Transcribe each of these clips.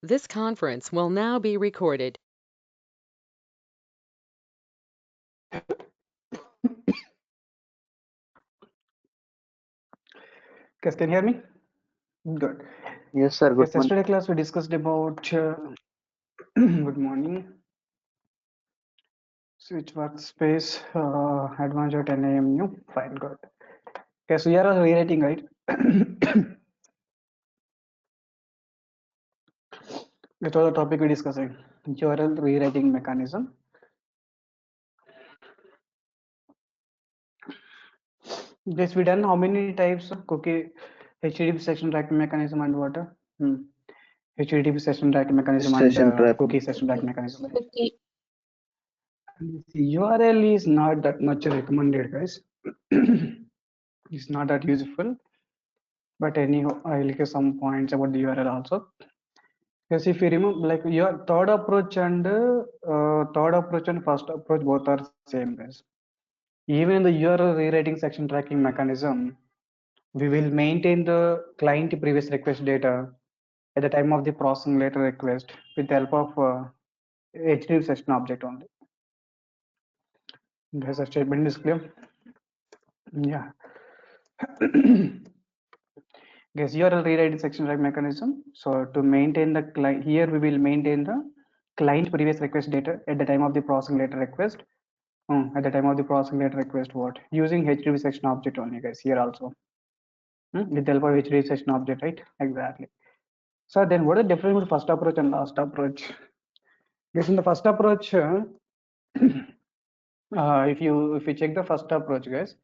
This conference will now be recorded. Guys, can you hear me? Good. Yes, sir. Good Yes, morning. yesterday class we discussed about good morning. Switch workspace, advanced at 10 a.m. new. Fine, good. Okay, so here are rewriting, right? That's all the topic we're discussing. URL rewriting mechanism. Yes, we done how many types of cookie HTTP session tracking mechanism and what? HTTP session tracking mechanism and Session tracking. cookie session tracking mechanism. And this URL is not that much recommended, guys. It's not that useful. But anyhow, I'll give some points about the URL also. Because if you remember, like your third approach and first approach both are same, guys. Even in the URL rewriting section tracking mechanism, we will maintain the client previous request data at the time of the processing later request with the help of HTTP session object only. Guys, a statement is clear. Yeah. Guess URL rewriting section track mechanism. So to maintain the client, here we will maintain the client previous request data at the time of the processing later request. At the time of the processing later request, what? Using HTTP section object only, guys. Here also, with the help of HTTP section object, right? Exactly. So then, what is the difference between first approach and last approach? Guess in the first approach, if you check the first approach, guys.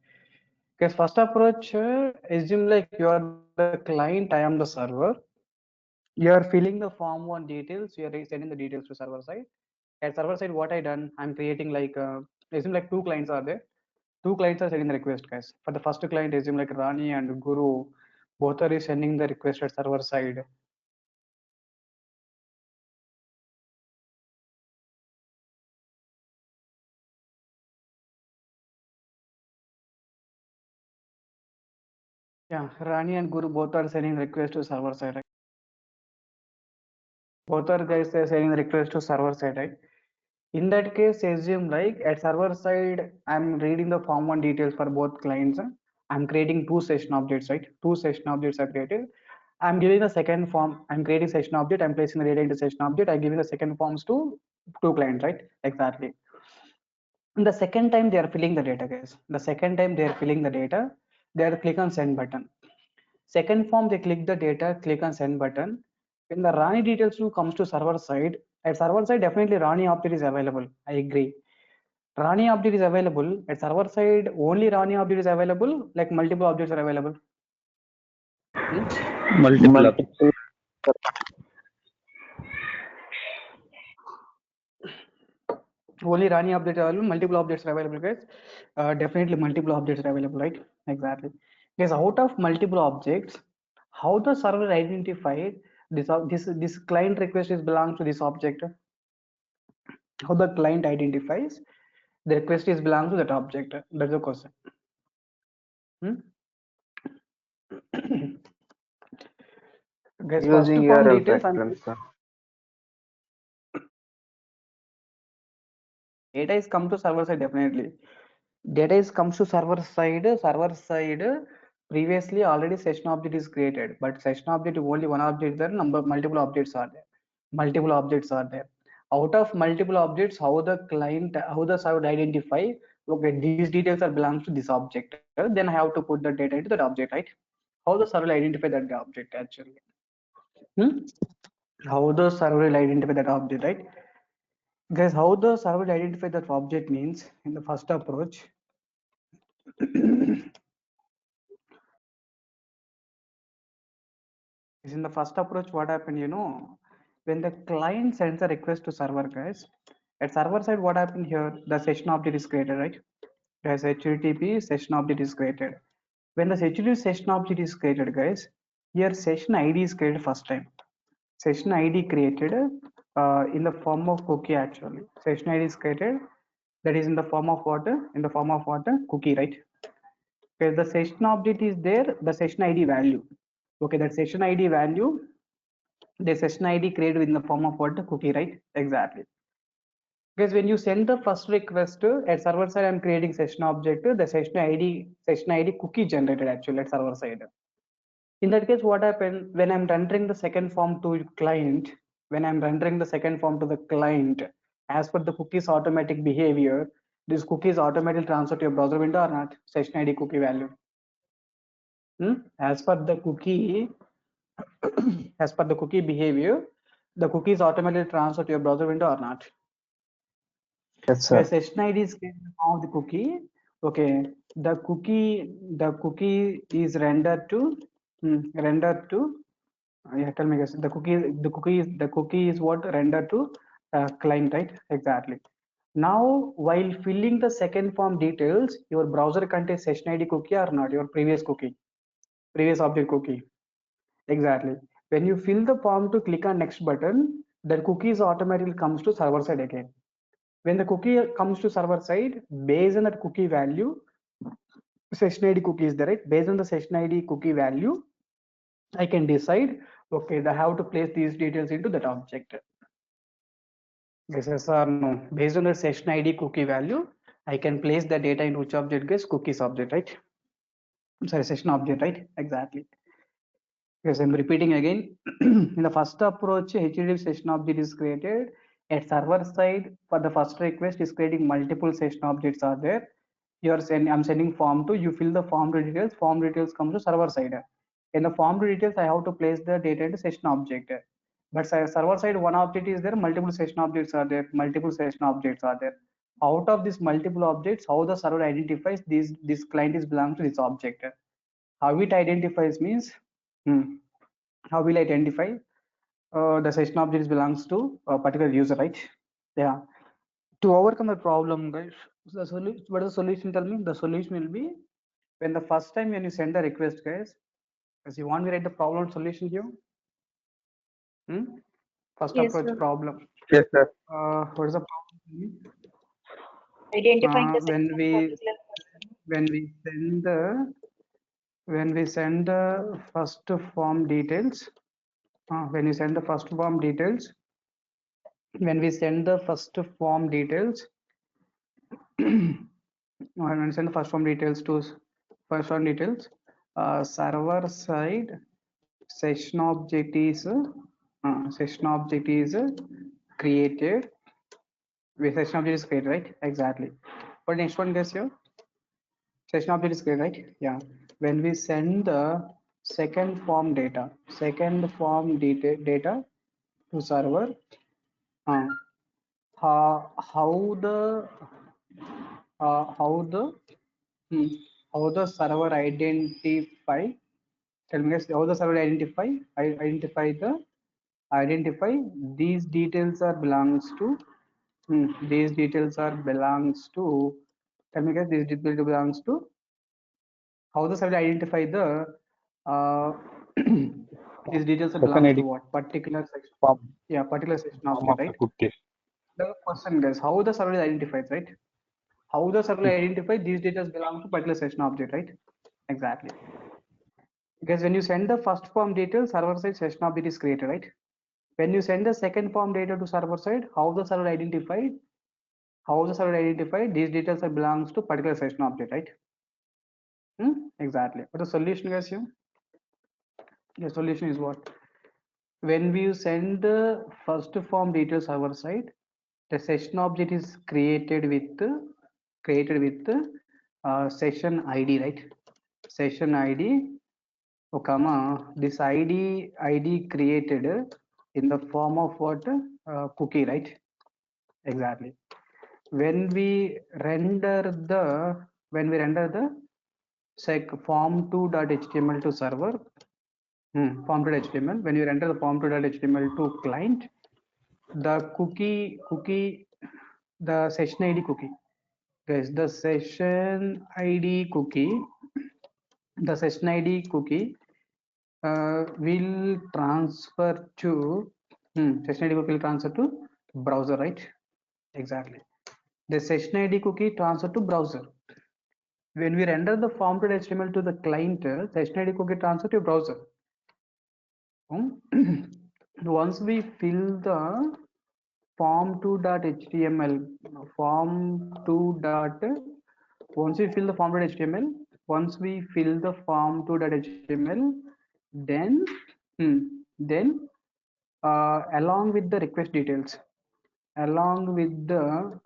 Guys, first approach assume like you are the client, I am the server. You are filling the form one details, you are sending the details to server side. At server side, what I done, I'm creating like assume like two clients are there. Two clients are sending the request, guys. For the first client, assume like Rani and Guru, both are sending the request at server side. Yeah, Rani and Guru both are sending request to server side, right? Both are guys are sending request to server side, right? In that case, assume like at server side, I'm reading the form one details for both clients. I'm creating two session objects, right? Two session objects are created. I'm giving the second form. I'm creating session object. I'm placing the data into session object. I'm giving the second forms to two clients, right? Exactly. And the second time they are filling the data, guys. The second time they are filling the data, they are click on send button. Second form, they click the data, click on send button. When the Rani details tool comes to server side, at server side, definitely Rani object is available. I agree. Rani object is available. At server side, only Rani object is available, like multiple objects are available. Multiple up. Only Rani object available, multiple objects are available, guys. Definitely multiple objects are available, right? Exactly. Guys, out of multiple objects, how the server identify this client request is belongs to this object? How the client identifies the request is belongs to that object? That's the question. Guys, first Using form URL details and reference, sir. data is come to server side, definitely. Data is comes to server side. Server side, previously already session object is created, but session object only one object there. Multiple objects are there. Multiple objects are there. Out of multiple objects, how the client, how the server identify? Okay, these details are belongs to this object. Then I have to put the data into that object, right? How the server will identify that object actually? How the server will identify that object, right? Guys, how the server will identify that object means in the first approach. In the first approach, what happened, when the client sends a request to server, guys, at server side, what happened here? The session object is created, right? As HTTP session object is created. When the HTTP session object is created, guys, here session ID is created first time. Session ID created in the form of cookie actually. Session ID is created, that is in the form of what? In the form of what? Cookie, right? Okay, the session object is there, the session ID value. Okay, that session ID value the session ID created in the form of what? Cookie, right? Exactly. Because when you send the first request at server side, I'm creating session object, the session ID cookie generated actually at server side. In that case, what happened when I'm rendering the second form to client? When I'm rendering the second form to the client, as per the cookies automatic behavior, this cookie is automatically transferred to your browser window or not? Session ID cookie value. As per the cookie, as per the cookie behavior, the cookie is automatically transferred to your browser window or not? Yes, Where sir. session ID is created in the form of the cookie. Okay, the cookie is rendered to yeah, tell me guys. The cookie is what rendered to client, right? Exactly. Now, while filling the second form details, your browser contains session ID cookie or not? Your previous cookie, previous object cookie. Exactly. When you fill the form to click on next button, the cookies automatically comes to server side again. When the cookie comes to server side, based on that cookie value, session ID cookie is there, right? Based on the session ID cookie value, I can decide, okay, I have to place these details into that object. This is no. Based on the session ID cookie value, I can place the data in which object gets cookies object, right? Sorry, session object, right? Exactly. Yes, I'm repeating again. In the first approach, HTTP session object is created. At server side, for the first request is creating multiple session objects are there. I'm sending form to, you fill the form details come to server side. In the form details, I have to place the data into session object. But server side, one object is there, multiple session objects are there, multiple session objects are there. Out of these multiple objects, how the server identifies this client is belongs to this object. How it identifies means, how will I identify the session object belongs to a particular user, right? Yeah. To overcome the problem, guys, what is the solution? Tell me. The solution will be when the first time when you send the request, guys, as you want me to write the problem solution here. First Yes, approach sir. problem. Yes, sir. What is the problem? Identifying the When section of we particular person. when we send the first form details, when you send the first form details, when we send the first form details, when we send the first form details to server side session object is created. Session object is created, right? Exactly. What next one, guys? Here session object is created, right? Yeah. When we send the second form data to server, uh, how the how the hmm, how the server identify, tell me guys, how the server identify these details are belongs to these details are belongs to, tell me guys, these details belongs to, how the server identify the uh, these details are Second belongs to ID what particular section, form, yeah, particular section form object, of the right? cookies. The question, guys, how the server identifies, right? How the server identify these details belong to particular session object, right? Exactly. Because when you send the first form details, server side session object is created, right? When you send the second form data to server side, how the server identified, these details are belongs to particular session object, right? Exactly. But the solution, guys, here, the solution is what? When we send the first form details server side, the session object is created with session ID, right? Session ID, oh, comma, this ID created in the form of what? Cookie, right? Exactly. When we render the sec form2.html to server, form2.html, when you render the form2.html to client, the the session ID cookie, guys, the session ID cookie will transfer to session ID cookie will transfer to browser, right? Exactly. The session ID cookie transfer to browser. When we render the form.html to the client, session ID cookie transfer to browser. once we fill the form2.html, once we fill the form.html, once we fill the form2.html, then then along with the request details, along with the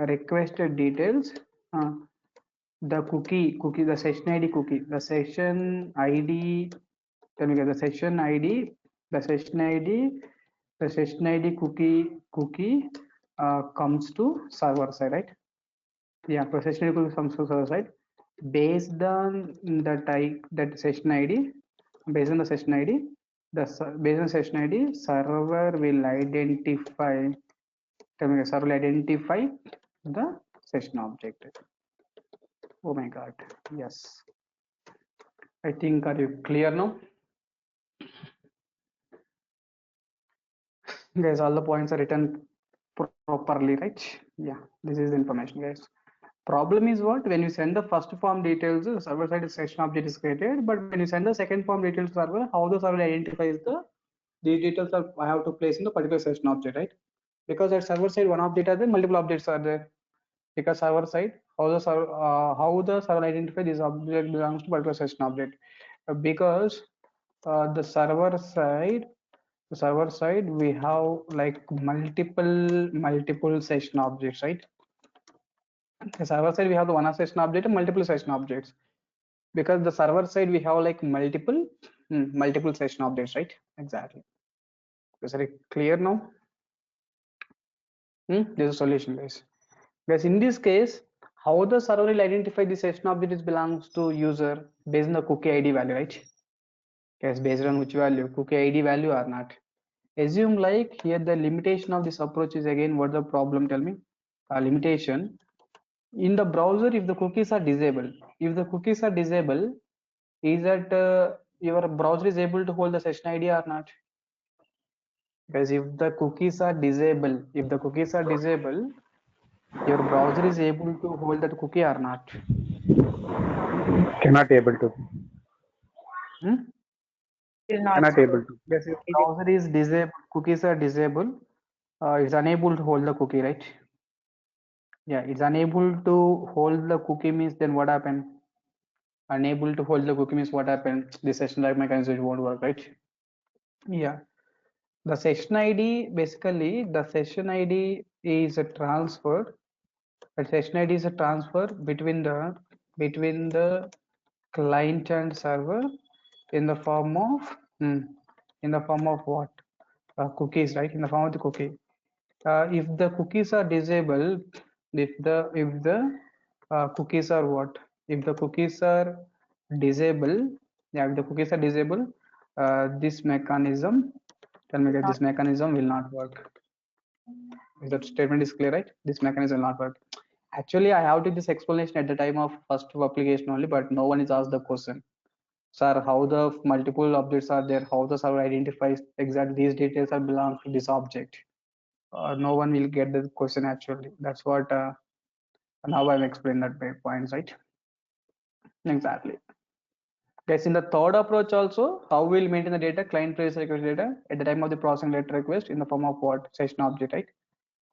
requested details, uh, the cookie, the session ID cookie, the session ID, tell me guys, the session ID, the session ID, the session ID cookie comes to server side, right? Yeah, the session ID cookie comes to server side. Based on the type, that session ID, based on the session ID, based on session ID, server will identify, tell me guys, server will identify the session object. Oh my god, yes. I think, are you clear now? Guys, all the points are written properly, right? Yeah, this is the information, guys. Problem is what? When you send the first form details, server side session object is created, but when you send the second form details server, how the server identifies these details are I have to place in the particular session object, right? Because at server side one object are there, multiple objects are there. Because server side, how the server identify this object belongs to particular session object? Because the server side we have like multiple session objects, right? The server side we have the one session object and multiple session objects. Because the server side we have like multiple session objects, right? Exactly. Is it clear now? There's a solution, guys. Guys, in this case, how the server will identify the session object is belongs to user based on the cookie ID value, right? Guys, based on which value, cookie ID value or not? Assume like here the limitation of this approach is again what the problem, tell me? Limitation in the browser, if the cookies are disabled, is that your browser is able to hold the session ID or not? Because if the cookies are disabled, your browser is able to hold that cookie or not? Cannot able to. Will not Cannot able to. Yes, if browser is disabled, cookies are disabled, it's unable to hold the cookie, right? Yeah, it's unable to hold the cookie means then what happened? Unable to hold the cookie means what happened? The session like mechanism won't work, right? Yeah. The session ID, basically the session ID is a transfer. The session ID is a transfer between the client and server in the form of what? Cookies, right? In the form of the cookie. If the cookies are disabled, if the cookies are what? If the cookies are disabled, yeah, if the cookies are disabled, this mechanism, tell me that this mechanism will not work. If that statement is clear, right? This mechanism will not work. Actually, I have did this explanation at the time of first application only, but no one is asked the question. Sir, how the multiple objects are there? How the server identifies exactly these details are belong to this object? No one will get the question actually. That's what now I'm explaining that by points, right? Exactly. Guys, in the third approach also, how we'll maintain the data, client place request data at the time of the processing data request in the form of what? Session object, right?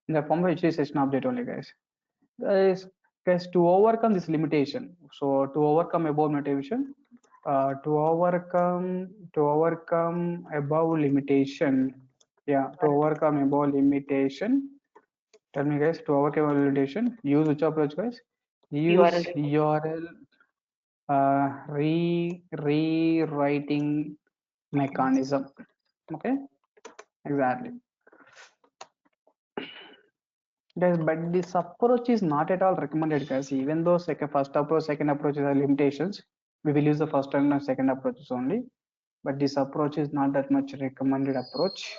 In the form of HTTP session object only, guys. Guys, to overcome this limitation, so to overcome above limitation, to overcome above limitation, yeah, to overcome above limitation, tell me guys, to overcome above limitation, use which approach, guys? Use URL rewriting mechanism. Okay, exactly. Guys, but this approach is not at all recommended, guys. Even though first approach, second approach are limitations, we will use the first and second approaches only. But this approach is not that much recommended approach.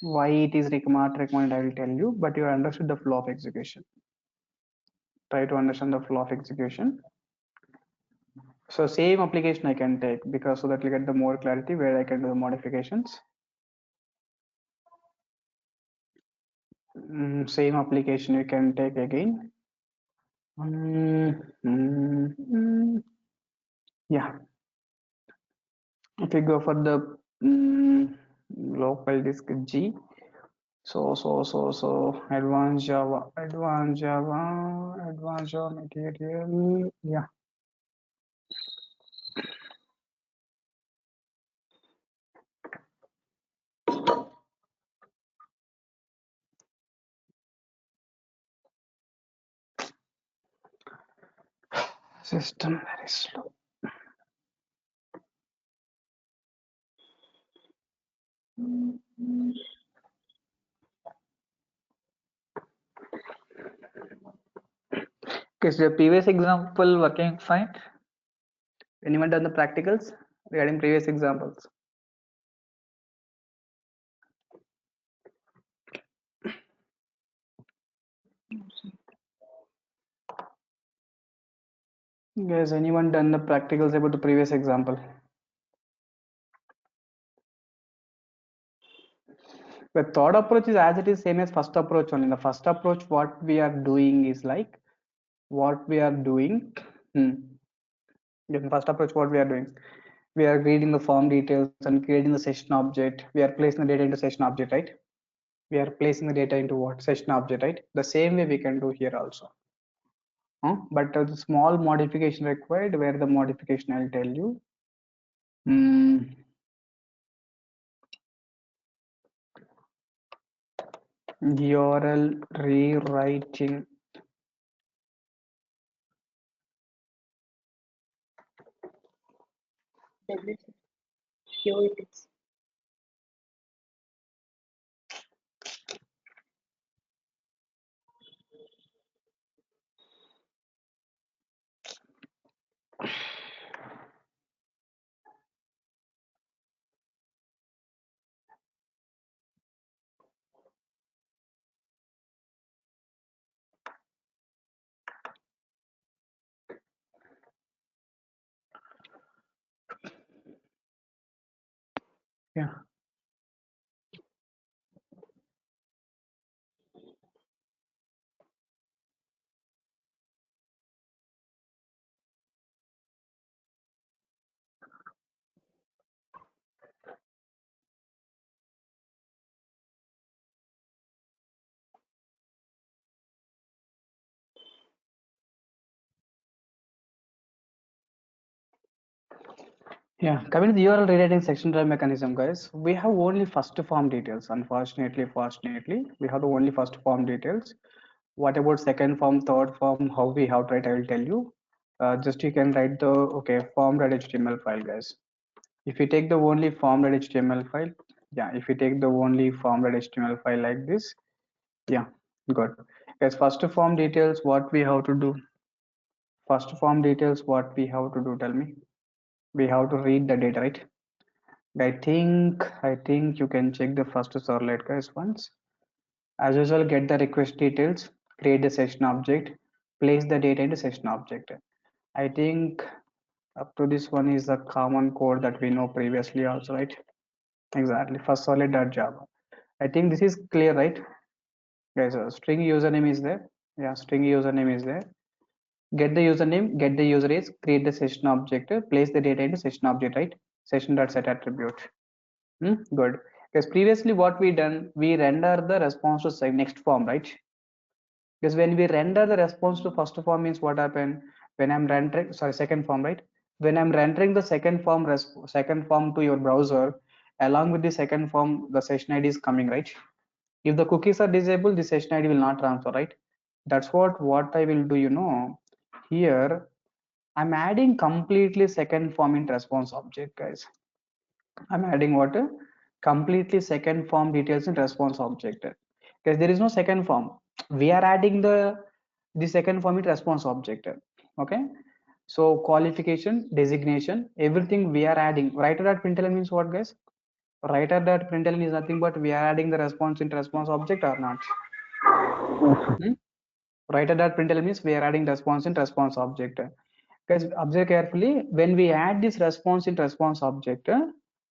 Why it is not recommended, I will tell you. But you understood the flow of execution. Try to understand the flow of execution. So same application I can take because so that you get the more clarity where I can do the modifications. Same application you can take again. Yeah. If we go for the Local disk G. So advanced Java material. Yeah. System very slow. Okay, so the previous example working fine. Anyone done the practicals regarding previous examples? Guys, anyone done the practicals about the previous example? The third approach is as it is same as first approach only. In the first approach, what we are doing is like what we are doing. In the first approach, what we are doing, we are reading the form details and creating the session object. We are placing the data into session object, right? We are placing the data into what session object, right? The same way we can do here also. But the small modification required. Where the modification I'll tell you. URL rewriting. W. Here it is. Yeah. Yeah, coming to the URL rewriting section drive mechanism, guys, we have only first form details. Unfortunately, fortunately, we have the only first form details. What about second form, third form, how we have to write, I will tell you. Just you can write the, okay, form.html file, guys. If you take the only form.html file, yeah, if you take the only form.html file like this, yeah, good. Guys, first form details, what we have to do? First form details, what we have to do, tell me. We have to read the data, right? I think you can check the first servlet, guys, once. As usual, get the request details, create the session object, place the data into session object. I think up to this one is the common code that we know previously also, right? Exactly, first solid.java. I think this is clear, right? Guys, string username is there. Yeah, string username is there. Get the username, get the user is, create the session object, place the data into session object, right? Session.set attribute. Good. Because previously what we done, we render the response to next form, right? Because when we render the response to first form means what happened? When I'm rendering, sorry, second form, right? When I'm rendering the second form to your browser, along with the second form, the session ID is coming, right? If the cookies are disabled, the session ID will not transfer, right? That's what I will do, here I'm adding completely second form in response object, guys. I'm adding what? Completely second form details in response object. Because there is no second form. We are adding the second form in response object. Okay. So qualification, designation, everything we are adding. Writer.println means what, guys? Writer.println is nothing but we are adding the response in response object or not. Writer.println means we are adding response in response object. Guys, observe carefully. When we add this response in response object,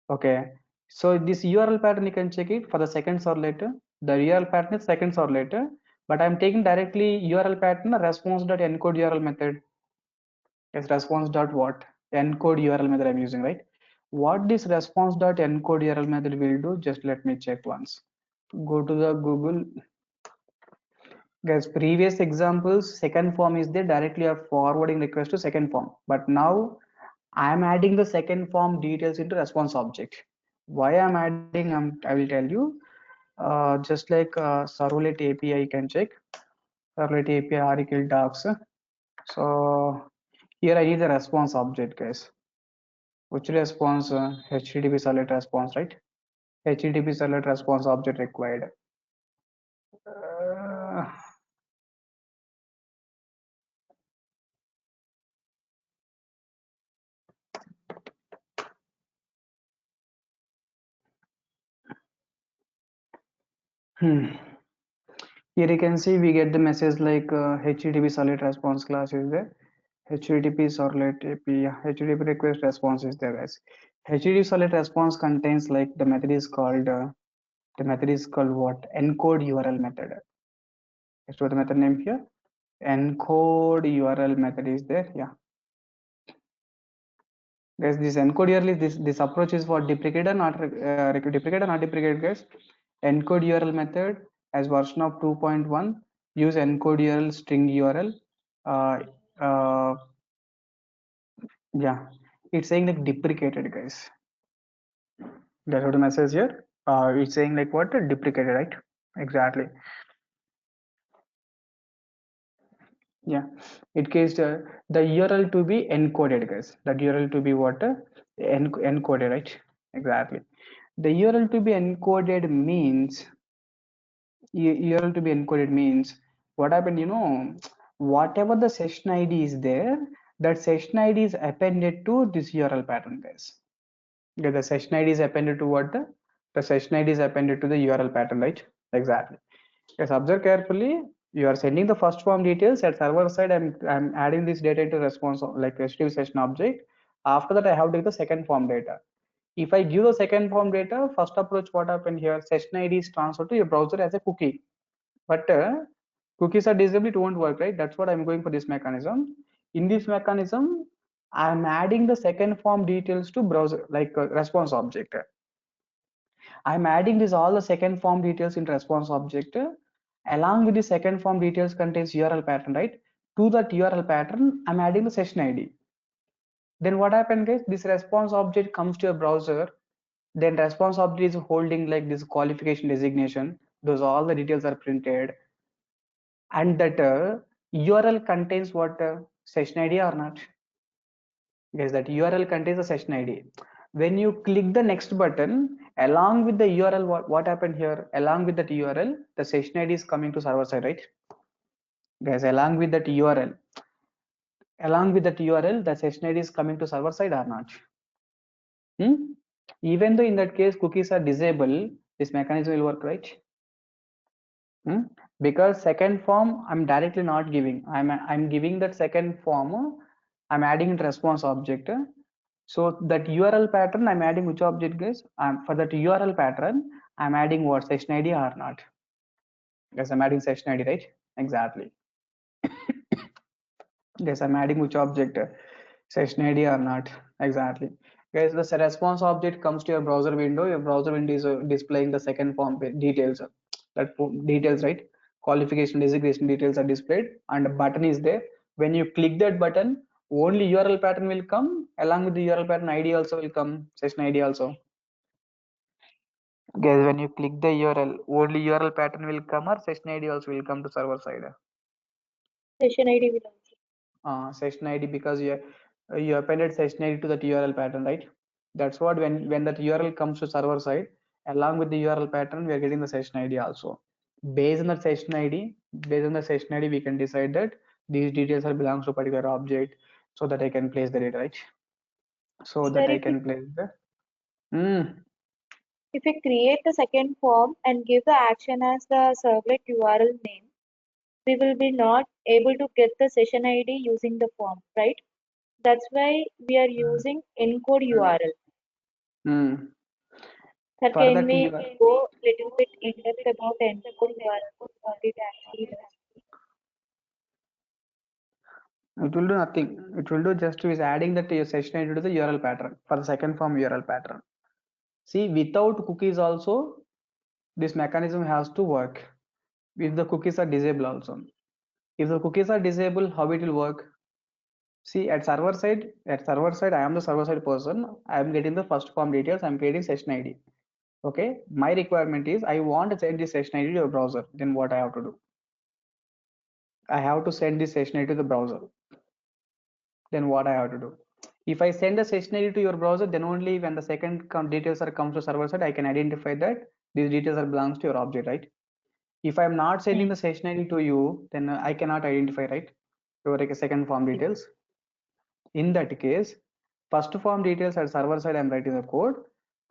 okay, so this URL pattern you can check it for the seconds or later. The URL pattern is seconds or later, but I'm taking directly URL pattern response.encode URL method. Yes, response dot what encode URL method I'm using, right? What this response.encode URL method will do, just let me check once. Go to the Google. Guys, previous examples, second form is there, directly are forwarding request to second form. But now I am adding the second form details into response object. Why I'm adding, I will tell you. Just like servlet API, you can check servlet API Oracle docs. So here I need the response object, guys. Which response? HTTP servlet response, right? HTTP servlet response object required. Uh, hmm. Here you can see we get the message like HTTP servlet response class is there. HTTP servlet API, HTTP request response is there, guys. HTTP servlet response contains like the method is called what? Encode URL method. So the method name here, encode URL method is there. Yeah, guys, this encode URL is this approach is for deprecated, not deprecated, guys. Encode URL method as version of 2.1 use encode URL string URL. Uh, uh, yeah, it's saying like deprecated, guys. That's what the message here. It's saying like what? Deprecated, right? Exactly. Yeah. It case the URL to be encoded, guys. That URL to be what? Encoded, right? Exactly. The URL to be encoded means URL to be encoded means what happened, whatever the session ID is there, that session ID is appended to this URL pattern, guys. Yeah, the session ID is appended to what? The session ID is appended to the URL pattern, right? Exactly. Yes, observe carefully. You are sending the first form details at server side. I'm adding this data into response like HTTP session object. After that, I have to get the second form data. If I give the second form data, first approach, what happened here? Session ID is transferred to your browser as a cookie. But cookies are disabled, it won't work, right? That's what I'm going for this mechanism. In this mechanism, I'm adding the second form details to browser like response object. I'm adding this all the second form details in response object. Along with the second form details contains URL pattern, right? To that URL pattern, I'm adding the session ID. Then what happened, guys? This response object comes to your browser. Then response object is holding like this qualification designation. Those all the details are printed, and that URL contains what? Session ID or not? Yes, that URL contains the session ID. When you click the next button, along with the URL, what happened here? Along with that URL, the session ID is coming to server side, right? Guys, along with that URL, the session ID is coming to server side or not? Even though in that case cookies are disabled, this mechanism will work, right? Because second form I'm directly not giving. I'm giving that second form. I'm adding in response object. So that URL pattern I'm adding which object, guys? For that URL pattern I'm adding what? Session ID or not? Yes, I'm adding session ID, right? Exactly. Yes, I'm adding which object? Session ID or not? Exactly. Guys, the response object comes to your browser window. Your browser window is displaying the second form details. That details, right? Qualification, designation details are displayed, and a button is there. When you click that button, only URL pattern will come. Along with the URL pattern ID also will come. Session ID also. Guys, when you click the URL, only URL pattern will come, or session ID also will come to server side. Session ID will also. Session ID, because you appended session ID to that URL pattern, right? That's what when that URL comes to server side, along with the URL pattern, we are getting the session ID also. Based on the session ID, we can decide that these details are belongs to a particular object, so that I can place the data, right? So Sir, that I can place the. if we create the second form and give the action as the servlet URL name, we will be not able to get the session ID using the form, right? That's why we are using encode URL. Mm. Sir, For can that we URL. go little bit in depth about encode URL? What it actually does? It will do nothing. It will do just is adding that your session ID to the URL pattern for the second form URL pattern. See, without cookies also, this mechanism has to work. If the cookies are disabled also. If the cookies are disabled, how it will work? See, at server side, I am the server side person. I am getting the first form details. I am creating session ID. Okay. My requirement is I want to send this session ID to your browser. Then what I have to do? I have to send this session ID to the browser. Then what I have to do? If I send the session ID to your browser, then only when the second details are comes to server side, I can identify that these details are belongs to your object, right? If I'm not sending the session ID to you, then I cannot identify, right? Your like, second form details. In that case, first form details at server side, I'm writing the code.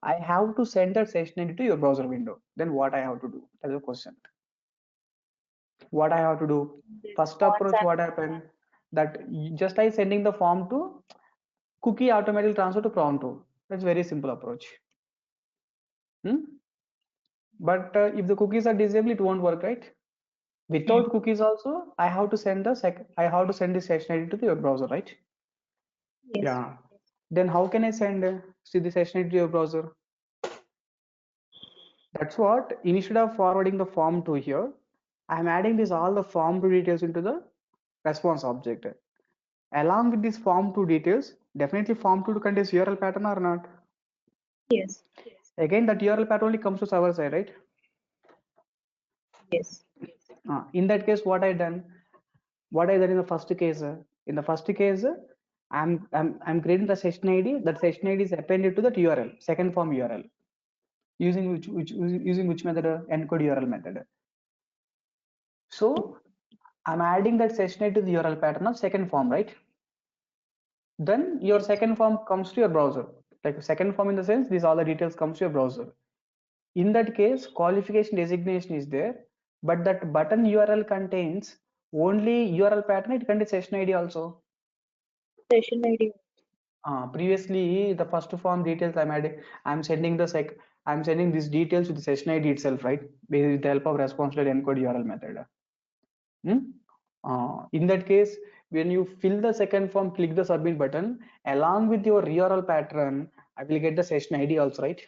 I have to send that session ID to your browser window. Then what I have to do? That's the question. What I have to do? First approach, what happened? That just I sending the form to cookie automatically transfer to prompt to. That's very simple approach. But if the cookies are disabled, it won't work, right? Without cookies also, I have to send the session ID to your browser, right? Yes. Yeah. Then how can I send the session ID to your browser? That's what, instead of forwarding the form to here, I'm adding this all the form to details into the response object. Along with this form to details, definitely form to contains URL pattern or not? Yes. Again, that URL pattern only comes to server side, right? Yes. In that case, what I done in the first case? In the first case, I'm creating the session ID. That session ID is appended to that URL, second form URL, using which method? Encode URL method. So I'm adding that session ID to the URL pattern of second form, right? Then your second form comes to your browser. Like second form in the sense, these all the details comes to your browser. In that case, qualification designation is there, but that button URL contains only URL pattern. It contains session ID also. Session ID. Previously, the first form details I'm adding, I'm sending these details to the session ID itself, right? With the help of response.encode URL method. In that case, when you fill the second form, click the submit button. Along with your URL pattern, I will get the session ID also, right?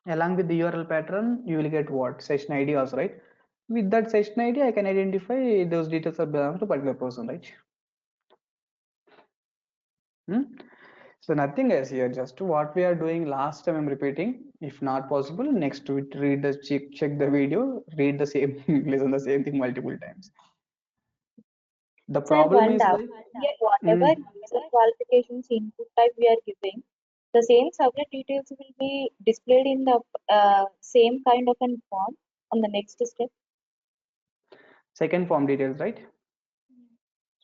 Along with the URL pattern, you will get what? Session ID also, right? With that session ID, I can identify those details are belong to particular person, right? So nothing else here, just what we are doing last time I'm repeating. If not possible, next week read the check the video, read the same listen the same thing multiple times. The So I problem is wonder, like here whatever user qualifications input type we are giving, the same servlet details will be displayed in the same kind of an form on the next step. second form details, right?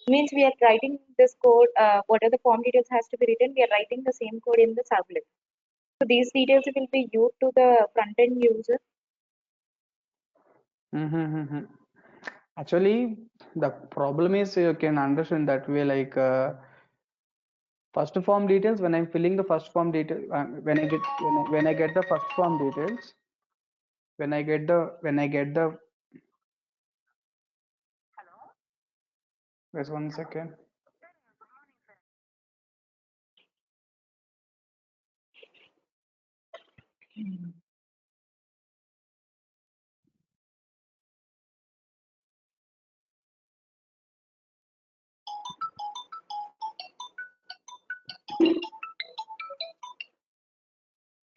Means we are writing this code, whatever the form details has to be written, we are writing the same code in the servlet. So these details will be used to the front-end user. Actually, the problem is you can understand that way, like first form details. When I'm filling the first form detail, when I get the first form details, when I get the wait 1 second.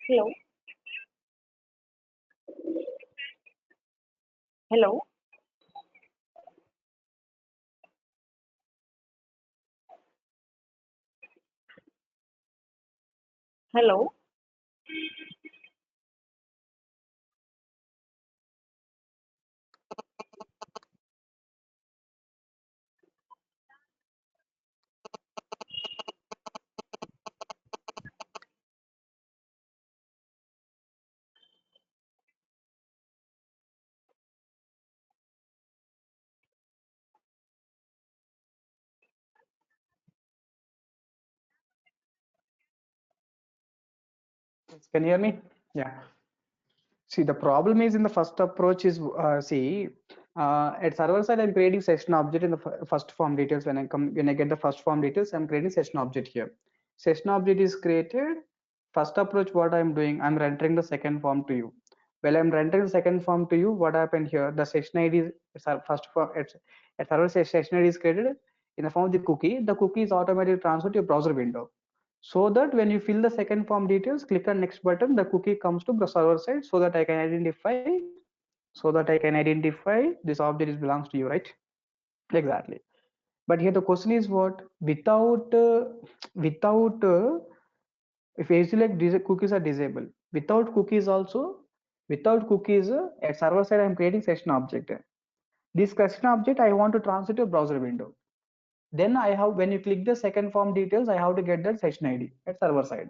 Hello. Hello. Hello. Can you hear me? Yeah. See, the problem is in the first approach is at server side I'm creating session object in the first form details. When I get the first form details, I'm creating session object here. Session object is created. First approach, what I'm doing, I'm rendering the second form to you. Well, I'm rendering the second form to you. What happened here? The session ID is first form at server session ID is created in the form of the cookie. The cookie is automatically transferred to your browser window, so that when you fill the second form details, click on next button, the cookie comes to the server side, so that I can identify this object is belongs to you, right? Exactly. But here the question is what, without if select cookies are disabled, without cookies also, without cookies at server side I'm creating session object. This session object I want to transfer to a browser window. Then I have, when you click the second form details, I have to get that session ID at server side.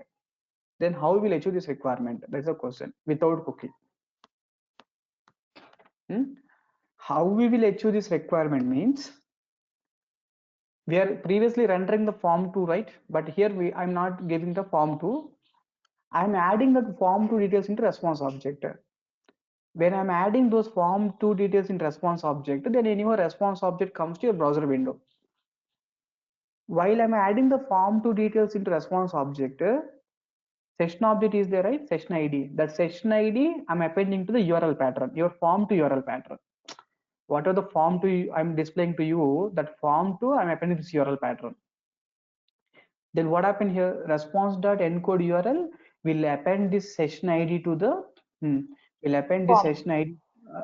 Then how will achieve this requirement? That's a question. Without cookie. How we will achieve this requirement means, we are previously rendering the form 2, right? But here I'm not giving the form 2. I'm adding the form 2 details into response object. When I'm adding those form 2 details in response object, then anywhere response object comes to your browser window. While I'm adding the form 2 details into response object, session object is there, right? Session ID. That session ID I'm appending to the URL pattern, your form to URL pattern. Whatever the form to I'm displaying to you, that form to I'm appending this URL pattern. Then what happened here? Response.encode URL will append this session ID to the will append this Form. session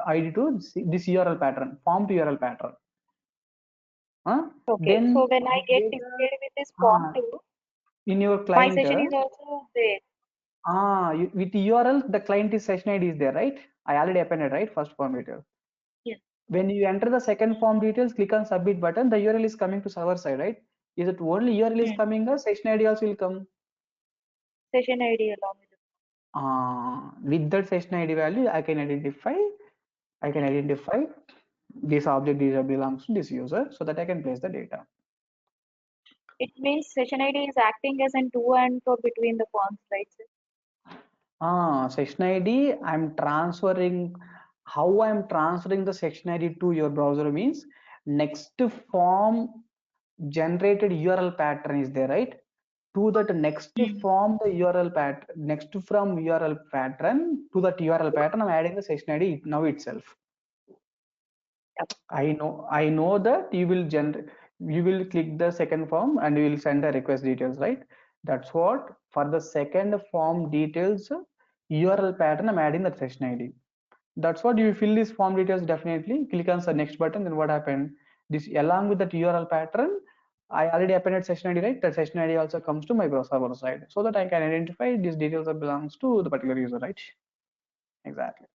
ID to this URL pattern, form to URL pattern. Okay, Then so when I get later, displayed with this form too, in your my client, session is also there. with the URL, the client is session ID is there, right? I already appended, right? First form details. Yes. When you enter the second form details, click on submit button, the URL is coming to server side, right? Is it only URL is coming, or session ID also will come? Session ID along with it. With that session ID value, I can identify this object belongs to this user, so that I can place the data. It means session ID is acting as an to and fro between the forms, right, sir? Session ID, how I'm transferring the session ID to your browser means, next form generated URL pattern is there, right? To that next form, the URL pattern, next from URL pattern to that URL pattern, I'm adding the session ID now itself. I know that you will click the second form and you will send the request details, right? That's what, for the second form details URL pattern, I'm adding the session ID. That's what you fill this form details, definitely click on the next button. Then what happened, this along with that URL pattern, I already appended session ID, right? That session ID also comes to my server side, so that I can identify these details that belongs to the particular user, right? Exactly.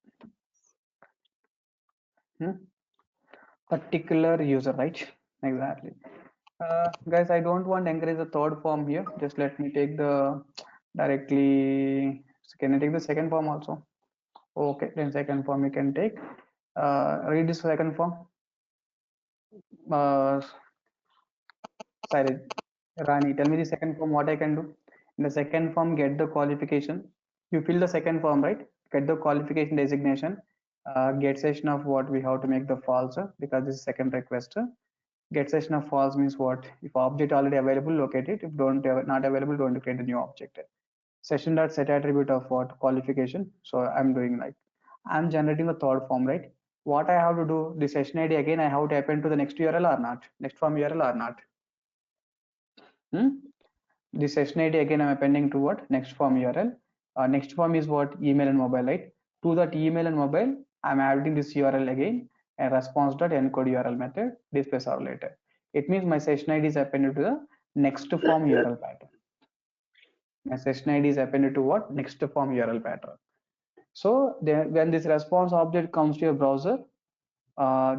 Particular user, right? Exactly. Guys, I don't want to encourage the third form here. Just let me take the directly. Can I take the second form also? Okay, then second form you can take. Read this second form. Sorry, Rani, tell me the second form, what I can do. In the second form, get the qualification. You fill the second form, right? Get the qualification designation. Get session of what we have to make the false, because this is second request. Get session of false means what? If object already available, locate it. If not available, don't create a new object. Session dot set attribute of what? Qualification. So I'm doing like, I'm generating the third form, right? What I have to do, the session ID again, I have to append to the next URL or not? Next form URL or not? The session ID again I'm appending to what? Next form URL. Next form is what? Email and mobile, right? To that email and mobile, I'm adding this URL again, and response.encode URL method, display servlet. It means my session ID is appended to the next form URL pattern. My session ID is appended to what? Next form URL pattern. So when this response object comes to your browser,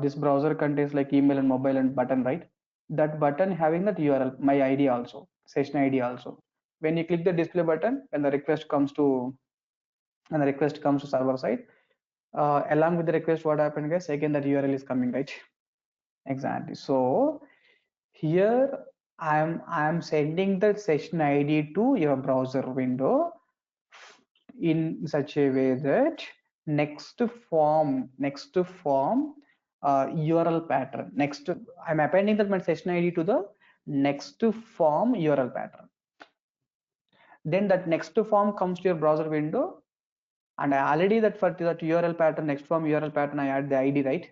this browser contains like email and mobile and button, right? That button having that URL, my ID also, session ID also. When you click the display button, when the request comes to server side, along with the request, what happened, guys? Again, that URL is coming, right? Exactly. So here I'm sending the session ID to your browser window in such a way that next form URL pattern. Next, I'm appending that my session ID to the next form URL pattern. Then that next form comes to your browser window, and I already that for that URL pattern, next form URL pattern, I add the ID, right?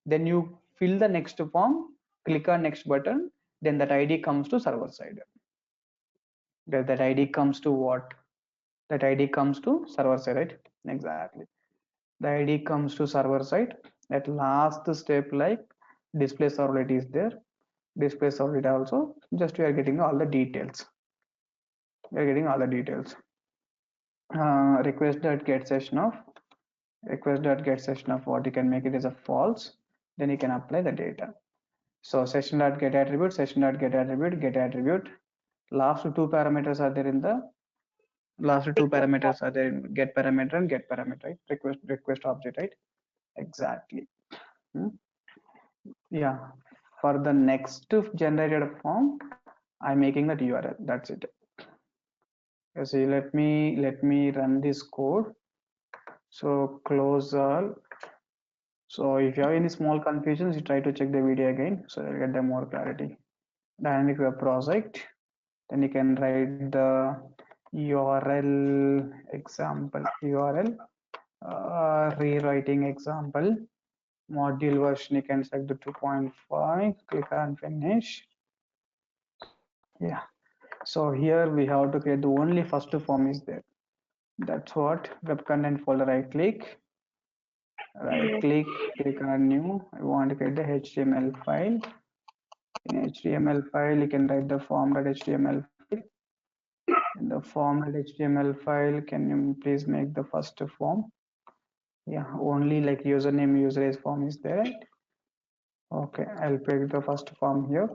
Then you fill the next form, click on next button, then that ID comes to server side. That ID comes to what? That ID comes to server side, right? Exactly. The ID comes to server side. At last step, like display servlet is there. Display servlet also, just we are getting all the details. We are getting all the details. Request that get session of what you can make it as a false, then you can apply the data. So session.get attribute, session.get attribute, get attribute. Last two parameters are there in the get parameter and get parameter, right? Request object, right? Exactly. Hmm. Yeah. For the next generated form, I'm making that URL. That's it. See, let me run this code. So close all. So if you have any small confusions, you try to check the video again, so you'll get the more clarity. Dynamic web project. Then you can write the URL example, URL rewriting example. Module version, you can select the 2.5, click on finish. Yeah. So here we have to create the only first form is there. That's what web content folder, right click, click on new. I want to get the HTML file. In HTML file, you can write the form.html file. In the form.html file, can you please make the first form? Yeah, only like username, user form is there. Okay, I'll pick the first form here.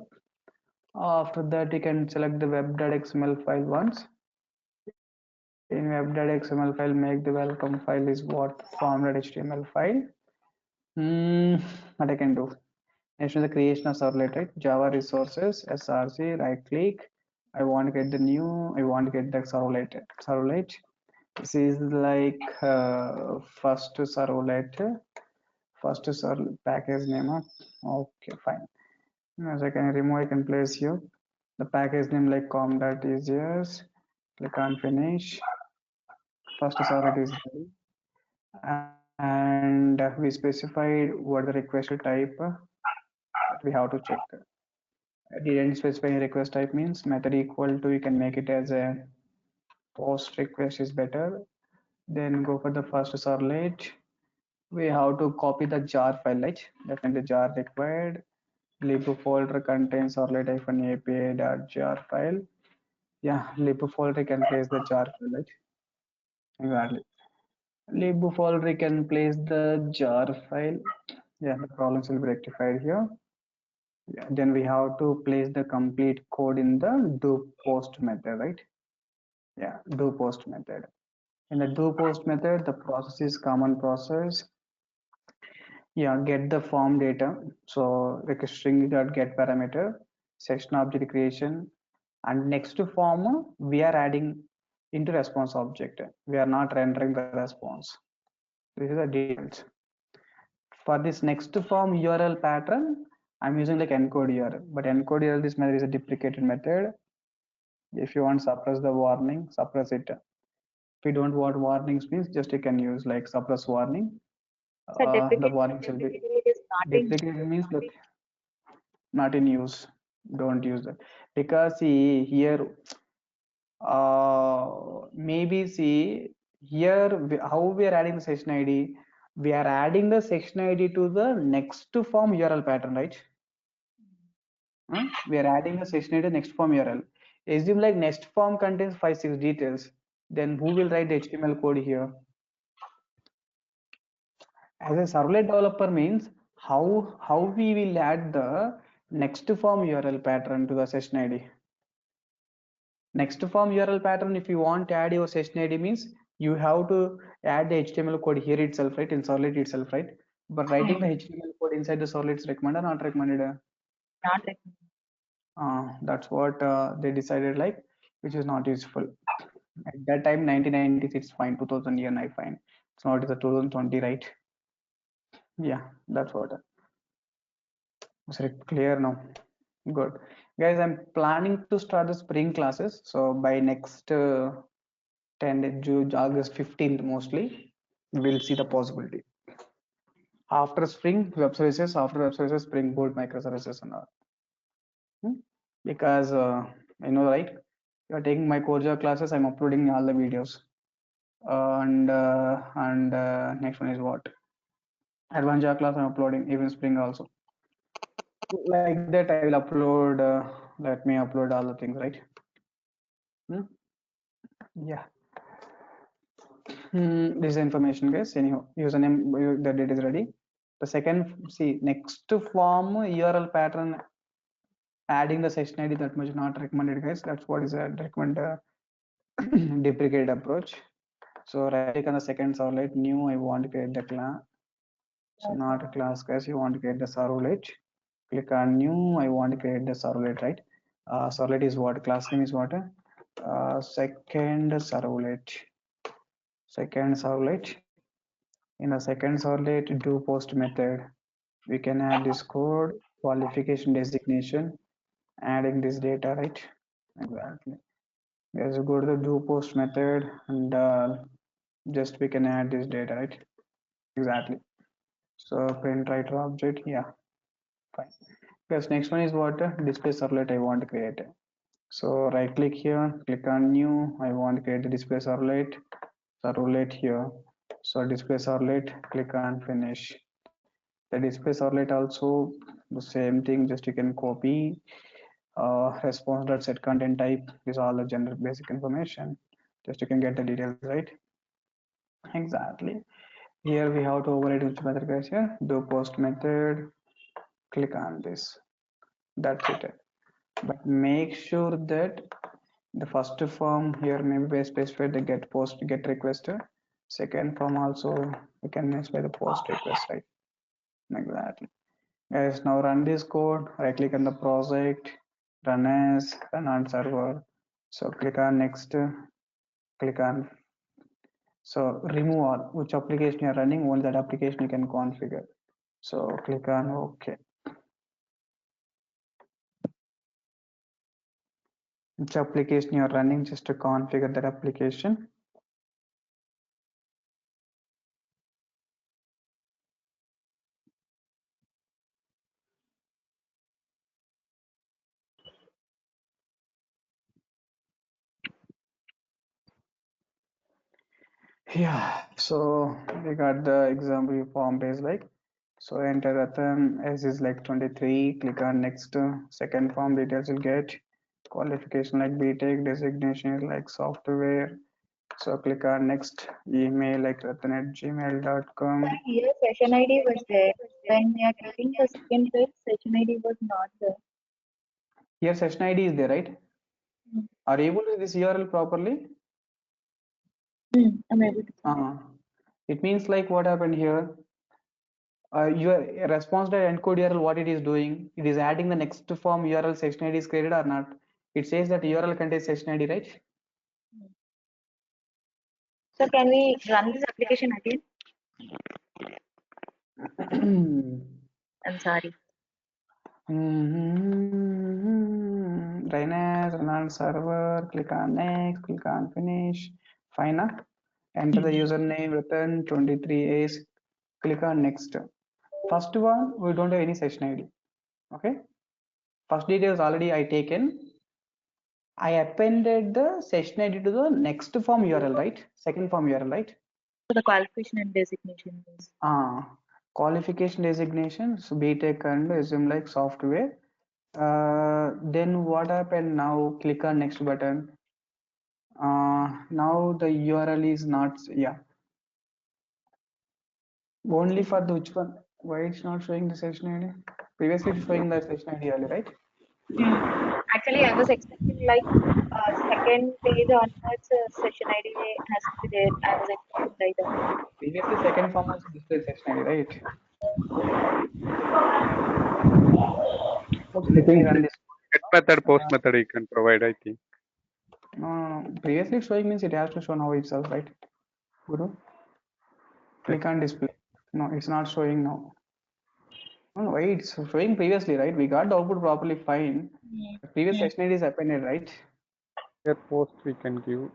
After that, you can select the web.xml file once. In web.xml file, make the welcome file is what? Form.html file. What I can do? Next is the creation of servlet, right? Java resources, src, right click. I want to get the new, I want to get the servlet. This is like first servlet package name. Okay, fine. As I can remove, I can place here the package name like com.easiest. Click on finish. First servlet is ready, and we specified what the request type that we have to check. Didn't specify any request type means method equal to, you can make it as a post request is better. Then go for the first servlet. We have to copy the jar file, right? Definitely jar required. Lib folder contains servlet-api.jar file. Yeah, lib folder can place the jar file, right? Exactly. Lib folder can place the jar file. Yeah, the problems will be rectified here. Yeah, then we have to place the complete code in the do post method, right? Yeah, do post method. In the do post method, the process is common process. Yeah, get the form data. So like a string dot get parameter, section object creation, and next to form we are adding into response object. We are not rendering the response. This is the details. For this next form URL pattern, I'm using like encode URL, but encode URL, this method is a deprecated method. If you want suppress the warning, suppress it. If you don't want warnings means just you can use like suppress warning. So The deprecated warnings will be is not in deprecated means that not in use. Don't use that because see here maybe see here how we are adding the session ID. We are adding the section ID to the next form URL pattern, right? We are adding the session ID next form URL. Assume like next form contains 5-6 details. Then who will write the HTML code here? As a servlet developer means how we will add the next form URL pattern to the session ID. Next form URL pattern, if you want to add your session ID means you have to add the HTML code here itself, right? In servlet itself, right? But writing the HTML code inside the servlet is recommended or not recommended? not recommended. That's what they decided, like, which is not useful. At that time, 1996, it's fine. 2000 year, I find. So now it is a 2020, right? Yeah, that's what. Is it clear now? Good. Guys, I'm planning to start the spring classes. So by next 10 June, August 15th, mostly, we'll see the possibility. After spring, web services, after web services, spring boot microservices and all. Because you know, right? You're taking my core Java classes, I'm uploading all the videos. And next one is what? Advanced Java class I'm uploading, even spring also. Like that, I will upload. Let me upload all the things, right? Yeah. This is information, guys. Anyhow, username, the data is ready. The second, see, next form URL pattern, adding the session ID, that much not recommended, guys. That's what is a recommend deprecated approach. So right click on the second servlet, new, I want to create the class. So not a class, guys, you want to create the servlet. Click on new, I want to create the servlet, right? Servlet is what? Class name is what? Second servlet. Second servlet. In the second servlet, do post method. We can add this code, qualification designation, adding this data, right? Exactly. Let's go to the do post method and just we can add this data, right? Exactly. So print writer object, yeah, fine. Yes, next one is what? Display servlet I want to create. So right click here, click on new. I want to create the display servlet here. So display servlet, click on finish. The display servlet also the same thing, just you can copy response.set content type. These are all the general basic information. Just you can get the details, right? Exactly. Here we have to override which method, guys. Here do post method, click on this. That's it. But make sure that the first form here maybe specify the get post get request. Second form also we can specify the post request, right? Exactly. Guys, now run this code, right click on the project, run as, run on server. So click on next, click on, so remove all, which application you're running, only that application you can configure. So click on OK. Which application you're running, just to configure that application. Yeah, so we got the example form base like, so enter Ratan as is like 23, click on next, second form details you'll get, qualification like BTech, designation is like software, so click on next, email like ratan@gmail.com. Here session ID was there. When we are getting the second page, session ID was not there. Here session ID is there, right? Are you able to see this URL properly? I'm able to. It means like what happened here, your response.encode URL, what it is doing, it is adding the next form URL session ID is created or not. It says that URL contains session ID, right? So can we run this application again? I'm sorry. Run as, run on server, click on next, click on finish, fine. Enter the username, return 23 is, click on next. First one, we don't have any session ID. Okay. First details already I taken. I appended the session ID to the next form URL, right? Second form URL, right? So the qualification and designation is. Qualification designation, so BTech and assume like software. Then what happened now? Click on next button. Now the URL is not, yeah. Only for the which one? Why it's not showing the session ID? Previously it's showing the session ID earlier, right? Actually, I was expecting like second page onwards session ID has to be there. I was expecting like that. Previously second form was display session ID, right? Okay, I let me think run this. get method, post method you can provide, I think. No. Previously showing means it has to show now itself, right? Guru, click on display. No, it's not showing now. No, why it's showing previously, right? We got the output properly fine. The previous session ID is appended, right? Here post we can give.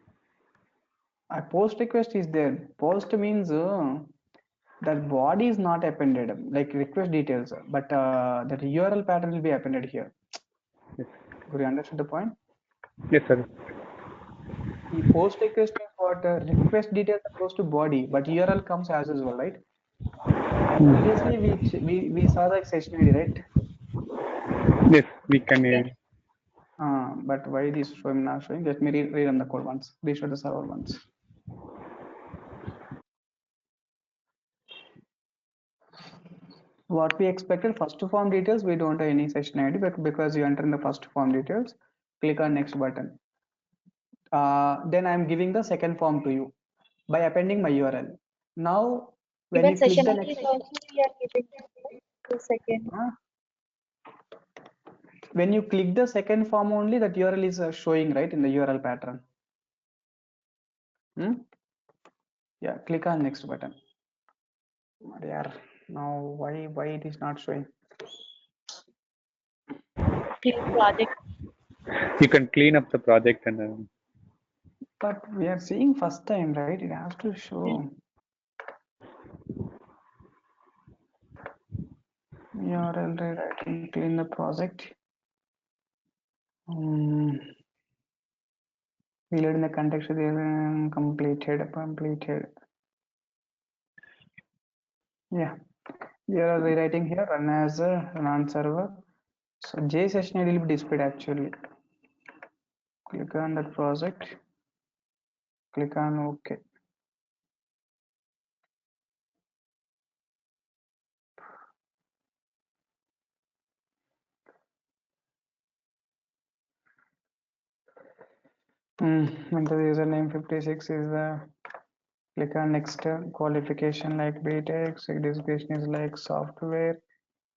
A post request is there. Post means that body is not appended, like request details, but that URL pattern will be appended here. Yes. Could you understand the point? Yes, sir. The post request means what? Request details goes to body, but URL comes as usual, right? Previously we saw the session ID, right? Yes, we can. Yes. But why this showing not showing? Let me rerun the code once. Restart the server once. What we expected, first form details, we don't have any session ID, but because you enter in the first form details, click on next button. Then I'm giving the second form to you by appending my URL. Now, when Even you click session the ID next, is also we are giving the second. when you click the second form only, that URL is showing right in the URL pattern. Yeah, click on next button. Yeah, now why it is not showing? Clean project. You can clean up the project and. But we are seeing first time, right? It has to show. URL rewriting, clean the project. Reload in the context completed. Yeah, we are rewriting here run as a run server. So J session ID will be displayed actually. Click on that project. Click on OK. Enter the username 56 is the. Click on next qualification like BTech. Designation is like software.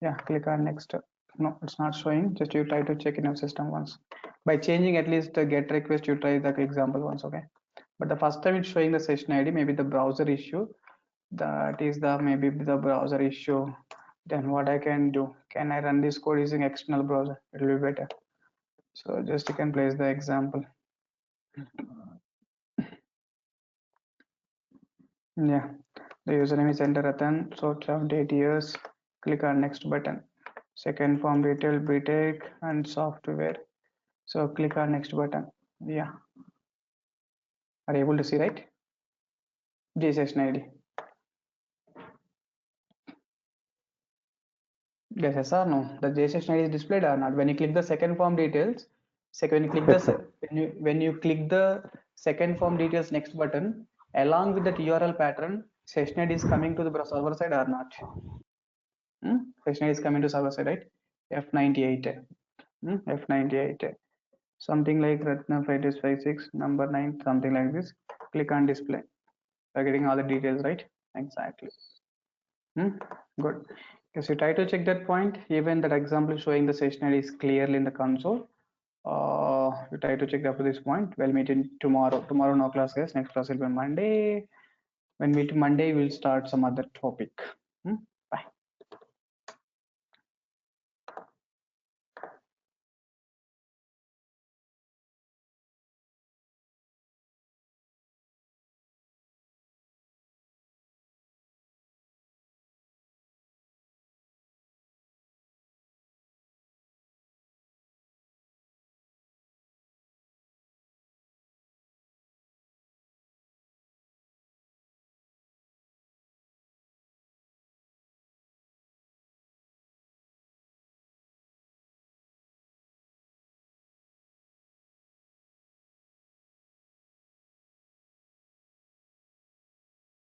Yeah, click on next. No, it's not showing. Just you try to check in your system once. By changing at least the get request, you try the example once, okay? But the first time it's showing the session ID, maybe the browser issue. That is the maybe the browser issue. Then what I can do? Can I run this code using external browser? It will be better. So just you can place the example. Yeah, the username is Mr.Ratan. So 78 years. Click on next button. Second form detail, BTech and software. So click on next button. Yeah, are you able to see, right? J session ID. Yes or no? The J session ID is displayed or not? When you click the second form details, when you click Yes, the when you click the second form details next button, along with that URL pattern, session ID is coming to the server side or not? Session ID is coming to server side, right? F98. F98. Something like Ratna 5256 number 9, something like this. Click on display. You're getting all the details, right? Exactly. Good. Because you try to check that point, even that example showing the session ID is clearly in the console. You try to check up to this point. We'll meet in tomorrow. Tomorrow no class, guys. Next class will be Monday. When we meet Monday, we'll start some other topic.